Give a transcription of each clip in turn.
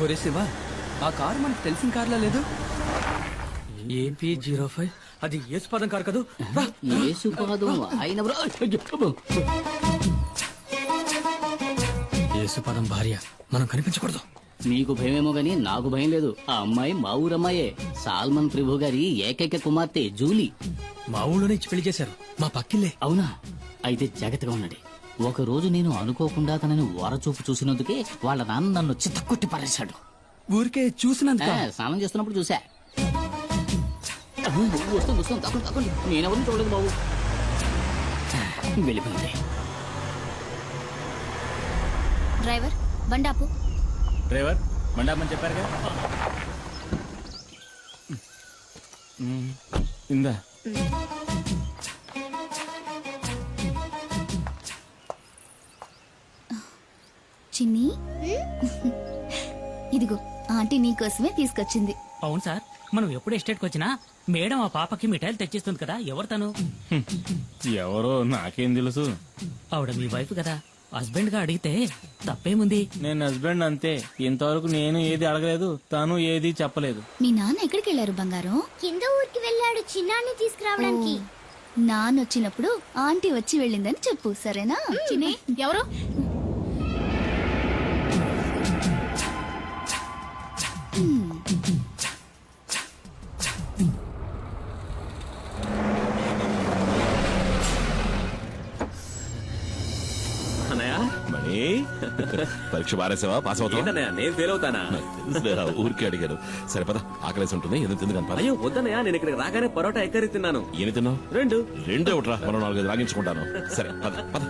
ఒరే శివ, ఆ కారు మనకు తెలిసిన కార్లా లేదు. AP05 అది యేసుపాదం కారు కదూ. యేసుపాదం భార్య, మనం కనిపించకూడదు. మీకు భయమేమో గానీ నాకు భయం లేదు. ఆ అమ్మాయి మా ఊరమ్మాయే, సాల్మన్ ప్రభు గారి ఏకైక కుమార్తె జూలీ. మా ఊళ్ళోనే ఇచ్చి పెళ్లి చేశారు, మా పక్కిల్లే. అవునా? అయితే జాగ్రత్తగా ఉండండి. ఒక రోజు నేను అనుకోకుండా తనని ఓరచూపు చూసినందుకే వాళ్ళ నాన్న నన్ను చిత్తకొట్టి పారేశాడు. ఊరికే చూసినందుకు. స్నానం చేస్తున్నప్పుడు చూసా. వస్తుంది తప్పండి. నేనెవరిని చూడలేదు బాబు. వెళ్ళిపోయింది. డ్రైవర్ బండాపు. డ్రైవర్ మండపమని చెప్పారుగా. ఇందా చిన్ని, ఇదిగో ఆంటీ నీకోసమే తీసుకొచ్చింది. అవును సార్, మనం ఎప్పుడు ఎస్టేట్కి వచ్చినా మేడం ఆ పాపకి మిఠాయిలు తెచ్చిస్తుంది కదా. ఎవరు తను? ఎవరో నాకేం తెలుసు. ఆవిడ మీ వైఫ్ కదా. హస్బెండ్ గా అడిగితే తప్పేముంది? నేను హస్బెండ్ అంతే. ఇంతవరకు నేను ఏది అడగలేదు, తను ఏది చెప్పలేదు. మీ నాన్న ఎక్కడికి వెళ్ళారు బంగారం? కింద ఊరికి వెళ్ళాడు చిన్నాన్ని తీసుకురావడానికి. నాన్న వచ్చినప్పుడు ఆంటీ వచ్చి వెళ్ళిందని చెప్పు, సరేనా? చిన్ని, ఎవరు? పరీక్ష బారేసావా? పాస్ అవుతా? నేను ఫెయిల్ అవుతానా? ఊరికే అడిగారు. సరే పద, ఆకలేసి ఉంటుంది, ఏదో తింది కనపడ. అయ్యో వద్దనయా, నేను ఇక్కడికి రాగానే పరోటా ఎక్కరి తిన్నాను. ఏమి తిన్నావు? రెండే ఒకట్రా, మనం 4-5 రాగించుకుంటాను. సరే పద పద.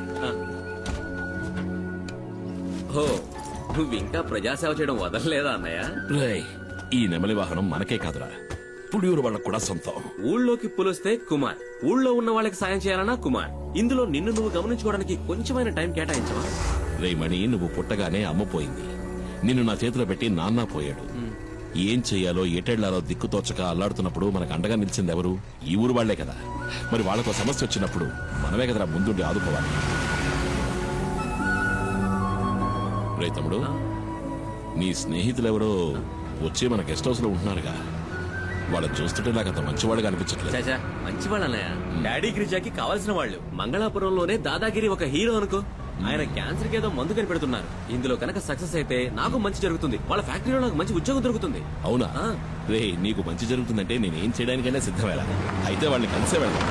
ఓ, నువ్వు ఇంకా ప్రజాసేవ చేయడం వదలలేదా అన్నయ్య? ఈ నెమలి వాహనం మనకే కాదురా, పుడియూరు వాళ్ళకు కూడా సొంతం. ఊళ్ళోకి పులిస్తే కుమార్, ఊళ్ళో ఉన్న వాళ్ళకి సాయం చేయాలన్నా కుమార్. ఇందులో నిన్ను నువ్వు గమనించుకోవడానికి కొంచెమైన టైం కేటాయించవా? రేమణి, నువ్వు పుట్టగానే అమ్మపోయింది. నిన్ను నా చేతిలో పెట్టి నాన్న పోయాడు. ఏం చెయ్యాలో ఎటెళ్లాలో దిక్కుతోచక అల్లాడుతున్నప్పుడు మనకు అండగా నిలిచింది ఎవరు? ఈ ఊరు వాళ్లే కదా. మరి వాళ్ళకు సమస్య వచ్చినప్పుడు మనమే కదరా ముందుండి ఆదుకోవాలి. రే తమ్ముడు, నీ స్నేహితులెవరో వచ్చి మన గెస్ట్ హౌస్ లో ఉంటున్నారుగా. వాళ్ళని చూస్తుంటే నాకు అంత మంచివాళ్ళుగా అనిపించట్లేదు. మంచివాళ్ళు అన్నయ్య, డాడీ గిరిజాకి కావాల్సిన వాళ్ళు. మంగళాపురంలోనే దాదాగిరి ఒక హీరో అనుకో. ఆయన క్యాన్సర్ కి ఏదో మందు కనిపెడుతున్నారు. ఇందులో కనుక సక్సెస్ అయితే నాకు మంచి జరుగుతుంది, వాళ్ళ ఫ్యాక్టరీలో నాకు మంచి ఉద్యోగం దొరుకుతుంది. అవునా? రే, నీకు మంచి జరుగుతుందంటే నేనేం చేయడానికైనా సిద్ధమేలా. అయితే వాళ్ళని కలిసే వెళ్దాం.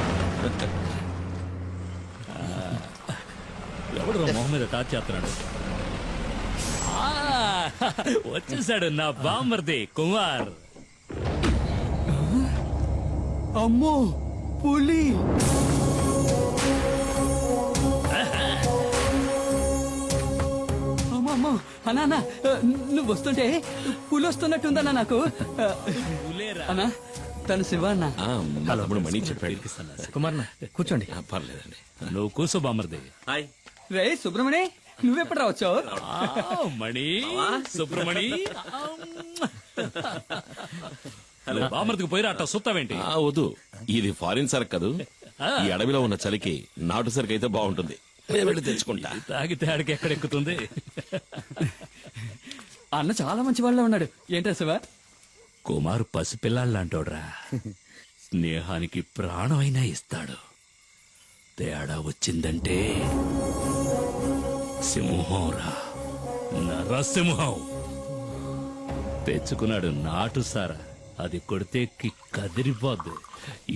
ఎవడు మొహం మీద టాచ్ చేస్తున్నాడు? వచ్చేసాడు నా బామ్మర్ది కుమార్. అమ్మో, పులి! అమ్మో అన్నా, నువ్వు వస్తుంటే పులి వస్తున్నట్టుందన్నా నాకు. అన్నా, తను శివ అన్న. తమ్ముడు మణి చెప్పాడు. కుమార్ కూర్చోండి. పర్లేదండి, నువ్వు కూర్చో బామ్మర్ది. హాయ్ రే సుబ్రమణి, నువ్వెప్పుడు రావచ్చావు? మణి, సుబ్రమణి, బామ్మర్దికి పోయిరా, అట్ట సుత్తావేంటి? వద్దు, ఇది ఫారిన్ సరుకు కదూ. ఈ అడవిలో ఉన్న చలికి నాటు సరుకు అయితే బాగుంటుంది. వెళ్ళి తెచ్చుకుంటా. తాగితే ఆడికి ఎక్కడెక్కుతుంది. అన్న చాలా మంచి వాళ్ళ ఉన్నాడు. ఏంటా శివ? కుమారు పసిపిల్లాళ్ళంటోడ్రా, స్నేహానికి ప్రాణమైనా ఇస్తాడు. తేడా వచ్చిందంటే సింహంరా, నరసింహం. తెచ్చుకున్నాడు నాటు సారా, అది కొడితే కదిరిపోద్దు.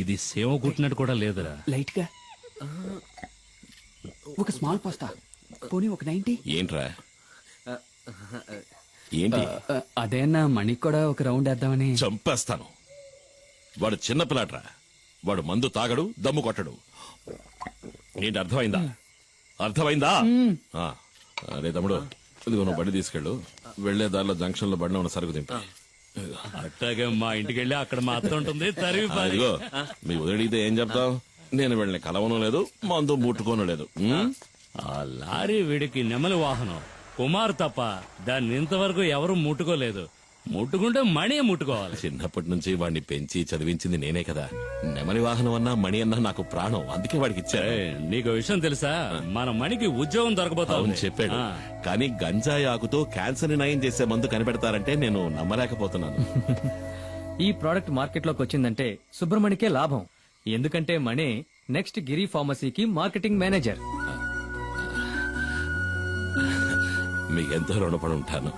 ఇది సేవ కుట్టినట్టు కూడా లేదురా. లైట్ గా ఒక స్మాల్ పాస్తా, పోనీ ఒక 90. ఏంట్రా ఏంటి? అదేనా మణికి కూడా ఒక రౌండ్ వేద్దామని. చంపేస్తాను. వాడు చిన్నపిల్లాడ్రా, వాడు మందు తాగడు, దమ్ము కొట్టడు. ఏంటి అర్థమైందా? అర్థమైందా? అరే తమ్ముడు, ఇదిగో నువ్వు బండి తీసుకెళ్ళు. వెళ్లే దారిలో జంక్షన్ లో బండిలో ఉన్న సరుకు దింపి. అట్టాగే మా ఇంటికి వెళ్ళి అక్కడ మాత్రం ఉంటుంది. ఇదిగో మీ వదిలితే ఏం చెప్తావు? నేను వెళ్ళిన కలవను లేదు, మందు ముట్టుకోను లేదు. ఆ లారీ వీడికి నెమలి వాహనం. కుమార్ తప్ప దాన్ని ఇంతవరకు ఎవరు ముట్టుకోలేదు. ముట్టుకుంటే మణి ముట్టుకోవాలి. చిన్నప్పటి నుంచి వాడిని పెంచి చదివించింది నేనే కదా. నెమలి వాహనం అన్నా మణి అన్నా నాకు ప్రాణం, అందుకే వాడికి ఇచ్చాను. ఏయ్, నీకు విషయం తెలుసా? మన మణికి ఉద్యోగం దొరకబోతా అవును ఉంది. చెప్పాడు. ఆ. కానీ గంజాయి ఆకుతో క్యాన్సర్ ని నయం చేసే మందు కనిపెడతారంటే నేను నమ్మలేకపోతున్నాను. ఈ ప్రోడక్ట్ మార్కెట్ లోకి వచ్చిందంటే సుబ్రమణికే లాభం. ఎందుకంటే మణి నెక్స్ట్ గిరి ఫార్మసీకి మార్కెటింగ్ మేనేజర్. మీకెంతో రుణపడి ఉంటాను.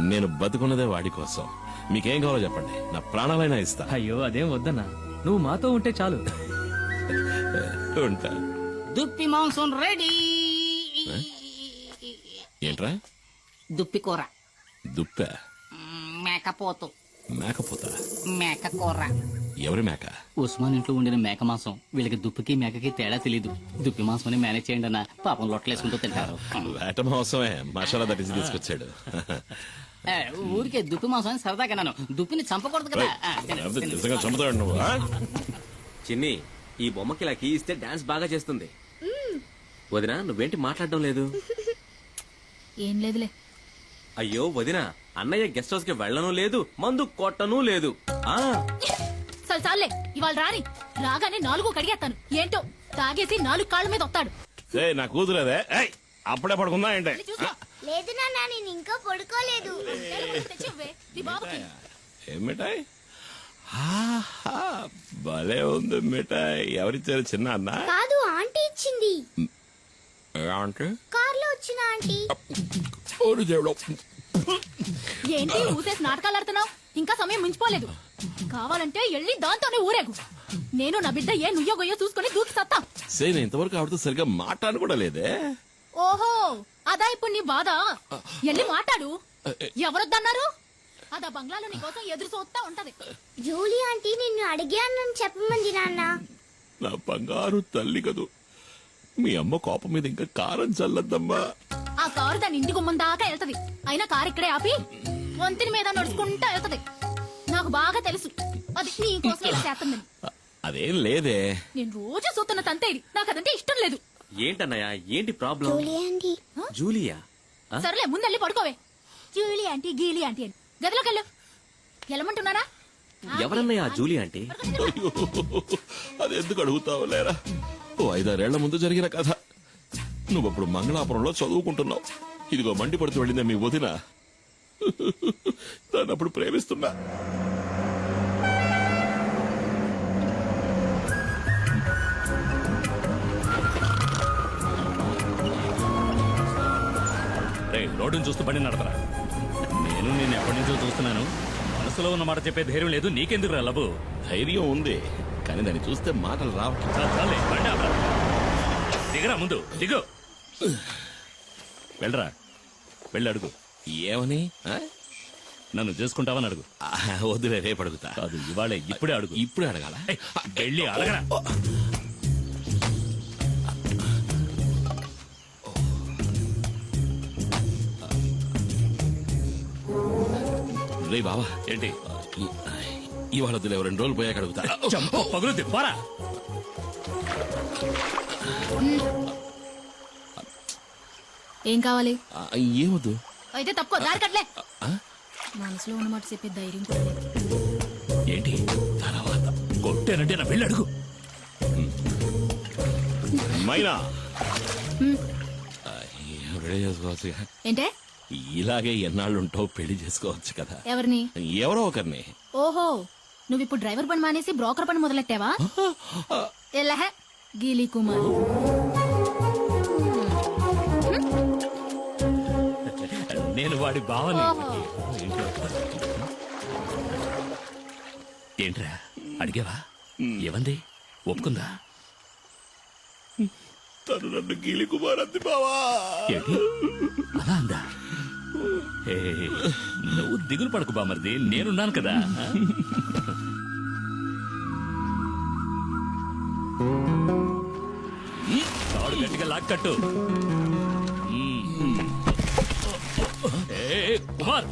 నేను బతుకున్నదే వాడి కోసం. మీకేం కావాలో చెప్పండి, నా ప్రాణాలైనా ఇస్తా. అయ్యో అదేం వద్దన్నా, నువ్వు మాతో ఉంటే చాలు. ఉంటా. దుప్పి మాంసం రెడీ. ఏంట్రా? దుప్పి కూర. దుప్ప? మేకపోతు. మేకపోతా? మేక కూర. ఎవరి మేక? ఉస్మాన్ ఇంట్లో ఉండిన మేక మాంసం. వీళ్ళకి దుప్పికి మేకకి తేడా తెలీదు. దుప్పి మాంసం మేనేజ్ చేయండి అన్న, పాపం లొట్టలేసుకుంటూ తింటారు. వేట మోసమే మసాలా దట్టించి తీసుకొచ్చాడు. ఏ, ఊరికే దుప్పి మాంసం అని సరదాగా నన్ను. దుప్పిని చంపకూడదు కదా. లేకపోతే నిజంగా చంపుతాడు నువ్వు. ఆ? చిన్ని, ఈ బొమ్మకి ఇలా కీ ఇస్తే డాన్స్ బాగా చేస్తుంది. వదినా నువ్వేంటి మాట్లాడడం లేదు? ఏం లేదులే. అయ్యో వదినా, అన్నయ్య గెస్ట్ హౌస్ కి వెళ్ళను లేదు, మందు కొట్టను లేదు. ఆ సరే చాలే, ఇవాళ రాని. రాగానే 4 కడిగేస్తాను. ఏంటో తాగేసి 4 కాళ్ళ మీద వస్తాడు. ఏయ్, నా కూతురేదే. ఏయ్, అప్పుడే పడుకుందా ఏంటే? చూసుకో. లేదు నాన్న, నేను ఇంకా పడుకోలేదు. తెచ్చి ఇవ్వే, నీ బాబుకి. ఏం మిఠాయి? ఆహా, భలే ఉంది మిఠాయి. ఎవరిచ్చారు? చిన్న అన్న? కాదు, ఆంటీ ఇచ్చింది. అంటే కార్లో వచ్చిన ఆంటీ. ఏంటి ఊసేసి నాటకాలు ఆడుతున్నావు? ఇంకా సమయం మించిపోలేదు. కావాలంటే వెళ్ళి దాంతోనే ఊరేగు. నేను నా బిడ్డ ఏ నుయ్యో గొయ్యో చూసుకుని దూకి సత్తా. నేను ఇంతవరకు ఆవిడతో సరిగ్గా మాట్లాడను కూడా లేదే. ఓహో, అదా ఇప్పుడు నీ బాధ? వెళ్ళి మాట్లాడు. ఎవరొద్దన్నారు? అదా బంగ్లాలో నీ కోసం ఎదురు చూస్తా ఉంటది. జూలీ ఆంటీ నిన్ను అడిగానని చెప్పమంది నాన్న. నా బంగారు తల్లి కదూ. మీ అమ్మ కోపం మీద ఇంకా కారం చల్లద్దమ్మా. ఆ కారు దాని ఇంటి గుమ్మం దాకా వెళ్తది. అయినా కారు ఇక్కడే ఆపి వంతిని మీద నడుచుకుంటా వెళ్తది. నాకు బాగా తెలుసు అది నీ కోసం ఇలా చేస్తుందని. అదేం లేదే. నేను రోజు చూస్తున్న తంతే ఇది. నాకు అదంటే ఇష్టం లేదు. ఏంటన్నయ్య, ఏంటి ప్రాబ్లం? Julie aunty. జూలియా? సరేలే, ముందెళ్ళి పడుకోవే. జూలీ ఆంటీ గీలి ఆంటీ అని గదిలోకి వెళ్ళు. వెళ్ళమంటున్నారా? ఎవరన్నయ్య ఆ జూలి ఆంటీ? అయ్యో, అది ఎందుకు అడుగుతావు లేరా? ఓ 5-6 ముందు జరిగిన కథ. నువ్వప్పుడు మంగళాపురంలో చదువుకుంటున్నావు. ఇదిగో మండి పడుతూ వెళ్ళిందే మీ వదిన. దాన్ని అప్పుడు ప్రేమిస్తున్నా. రోడ్డును చూస్తూ బండి నడపరా. నేను నేను ఎప్పటి నుంచో చూస్తున్నాను. మనసులో ఉన్న మాట చెప్పే ధైర్యం లేదు. నీకెందుకు రా లబు? ధైర్యం ఉంది, కానీ దాన్ని చూస్తే మాటలు రావట్లేదు. చాలే, బండి ఆపరా. దిగరా, ముందు దిగు. వెళ్ళరా, వెళ్ళి అడుగు. ఏమని? ఆ? నన్ను చేసుకుంటావని అడుగు. వద్దులే, రేపు అడుగుతా. కాదు, ఇవాళే, ఇప్పుడే అడుగు. ఇప్పుడే అడగాల? ఏయ్, వెళ్ళి అడగరా. రే బావా, ఏంటి? ఇవాళ వద్దులే, 2 రోజులు పోయాక అడుగుతా. చంప పగులుద్ది, పోరా. ఏం కావాలి? ఏమొద్దు. అయితే తప్పుకో, దారి కట్లే. మనసులో ఉన్నమాట చెప్పే ధైర్యం కూడా లేదు. ఏంటి తర్వాత కొట్టేనంటే నా వెళ్ళి అడుగు. మైనా, రెడీ చేసుకోవచ్చు. ఏంటే? ఇలాగే ఎన్నాళ్ళు ఉంటావు, పెళ్లి చేసుకోవచ్చు కదా. ఎవరిని? ఎవరో ఒకరిని. ఓహో, నువ్వు ఇప్పుడు డ్రైవర్ పని మానేసి బ్రోకర్ పని మొదలెట్టావా? ఎల్లహ గీలీ కుమార్. నేను వాడి బావని. ఓహో. ఏంట్రా అడిగావా? ఏమంది? ఒప్పుకుందా? తను నన్ను గీలి కుమార్ అంది బావా. ఏంటి అలా అందా? ఏ, నువ్వు దిగులు పడకు బామర్ది, నేనున్నాను కదా. తాడు గట్టిగా లాక్కట్టు. కుమార్,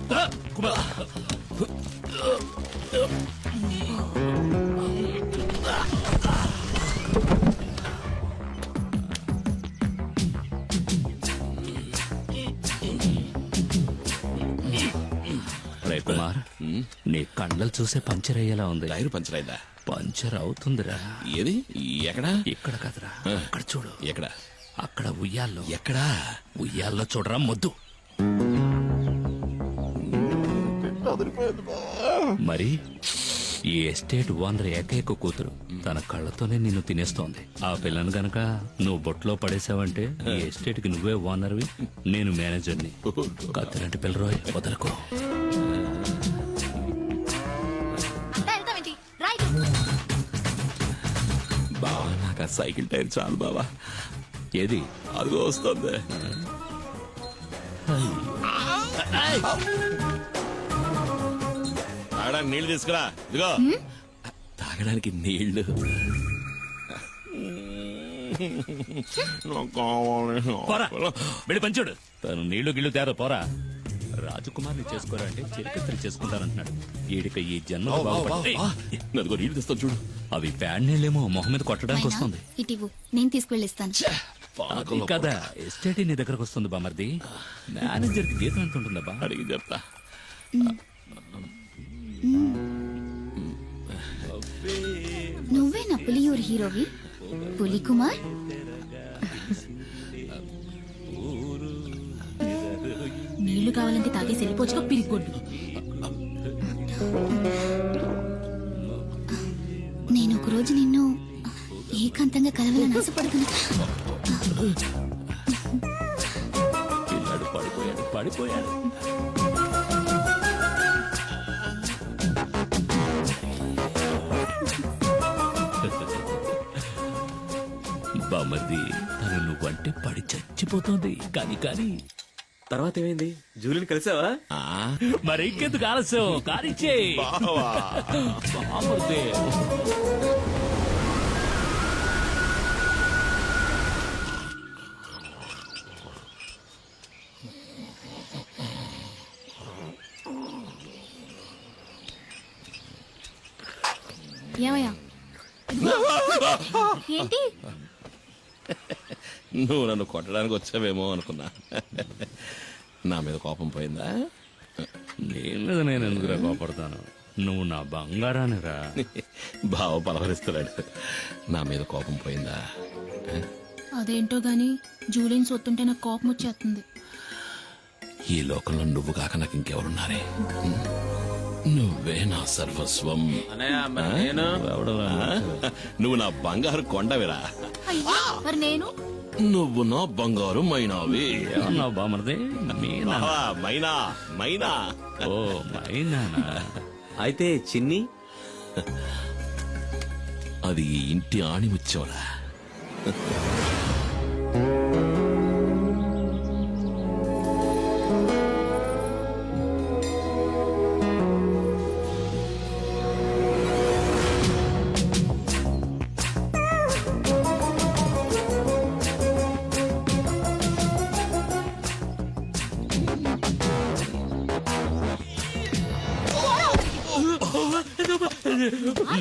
కుమార్. రే కుమార్, కుమార్ నీ కండలు చూసే పంచర్ అయ్యేలా ఉంది. టైర్ పంచర్ అయిందా? పంచర్ అవుతుందిరా. ఏది? ఎక్కడా? ఇక్కడ కదరా, అక్కడ చూడు. ఎక్కడ? అక్కడ ఉయ్యాల్లో. ఎక్కడా? ఉయ్యాల్లో చూడరా మొద్దు. మరి ఈ ఎస్టేట్ ఓనర్ ఏకైక కూతురు తన కళ్ళతోనే నిన్ను తినేస్తోంది. ఆ పిల్లను గనక నువ్వు బొట్లో పడేసావంటే ఈ ఎస్టేట్ కి నువ్వే ఓనర్వి, నేను మేనేజర్ని. కత్తిలాంటి పిల్లరోయ్, వదలకు. బావా నాకు ఆ సైకిల్ టైర్ చాలు బావా. ఏది? అదిగో వస్తుంది. తాగడానికి నీళ్లు తీసుకురా. ఇదిగో తాగడానికి నీళ్లు. పోరా, వెళ్ళి పంచుడు. తను నీళ్లు గిళ్ళు తేరా, పోరా. రాజకుమార్ని చేసుకోరా అంటే చిరకత్రి చేసుకుంటానంటున్నాడు. ఈడిక ఈ జన్మ అదిగో నీళ్లు తెస్తాను చూడు. అవి ప్యాడ్ నీళ్ళేమో మొహం మీద కొట్టడానికి వస్తుంది. ఇటివ్వు, నేను తీసుకువెళ్ళిస్తాను. అది కదా, ఎస్టేట్ నీ దగ్గరకు వస్తుంది బామర్ది. మేనేజర్ కి జీతం ఎంత ఉంటుందా? అడిగి చెప్తా. నువ్వేనా పులియూరు హీరోవి? పులి కుమార్. నీళ్లు కావాలంటే తాగేసి వెళ్ళిపోవచ్చుకో పిరిగొడ్డు. నేను ఒకరోజు నిన్ను ఏకాంతంగా కలవాలని ఆశపడుతున్నా. పిల్లాడు పడిపోయాడు. బామర్ది, తను నువ్వంటే పడి చచ్చిపోతుంది. కానీ తర్వాత ఏమైంది? జూలిని కలిసావా? మరి ఇంకెందుకు ఆలస్యం, కానిచ్చే. బామర్ది ఏమయ్యా? ఏంటి? నువ్వు నన్ను కొట్టడానికి వచ్చావేమో అనుకున్నా. నా మీద కోపం పోయిందా? నీ మీద నేను ఎందుకురా కోపడతాను? నువ్వు నా బంగారానిరా. బావ పలవరిస్తున్నాడు. నా మీద కోపం పోయిందా? అదేంటో గాని జూలిని సొత్తుంటే నాకు కోపం వచ్చేస్తుంది. ఈ లోకంలో నువ్వు కాక నాకు ఇంకెవరున్నారే? నువ్వే నా సర్వస్వం. నువ్వు నా బంగారు కొండవిరా. అయ్యో, మరి నేను? నువ్వు నా బంగారు మైనావి. ఏమన్నావు బామర్ది? మైనా మైనా. ఓ మైనానా? అయితే చిన్ని? అది ఈ ఇంటి ఆణిముత్యంరా.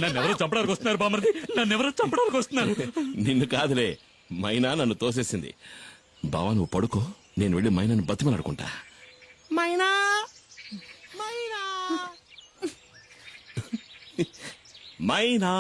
నన్నెవరో చంపడానికి వస్తున్నారు బామర్ది, నన్నెవరో చంపడానికి వస్తున్నారు. నిన్ను కాదులే, మైనా నన్ను తోసేసింది. బావా నువ్వు పడుకో, నేను వెళ్ళి మైనాను బతిమలాడుకుంటా. మైనా మైనా మైనా